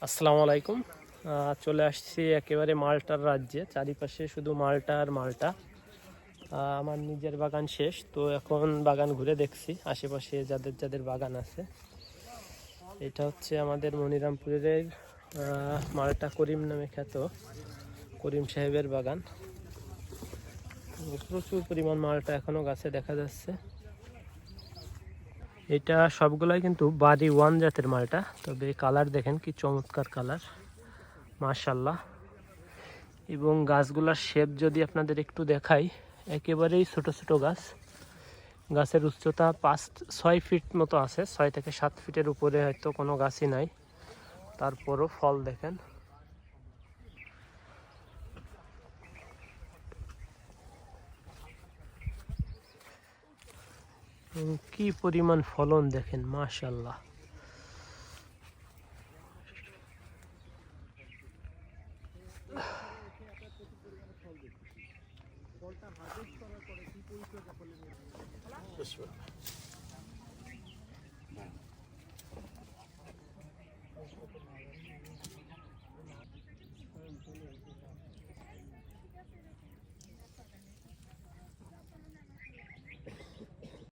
আসসালামু আলাইকুম। চলে আসছি একেবারে মাল্টার রাজ্যে, চারিপাশে শুধু মাল্টা আর মাল্টা। আমার নিজের বাগান শেষ, তো এখন বাগান ঘুরে দেখছি আশেপাশে যাদের যাদের বাগান আছে। এটা হচ্ছে আমাদের মনিরামপুরের মাল্টা করিম নামে খ্যাত করিম সাহেবের বাগান। প্রচুর পরিমাণ মাল্টা এখনো গাছে দেখা যাচ্ছে। এটা সবগুলাই কিন্তু বাড়ি ওয়ান জাতের মালটা, তবে কালার দেখেন কি চমৎকার কালার, মাশাল্লাহ। এবং গাছগুলার শেপ যদি আপনাদের একটু দেখাই, একেবারেই ছোট ছোট গাছ। গাছের উচ্চতা 5-6 ফিট মতো আছে, 6 থেকে 7 ফিটের উপরে হয়তো কোনো গাছই নাই। তারপরও ফল দেখেন। কি পরিমাণ ফলন দেখেন, মাশাল্লাহ।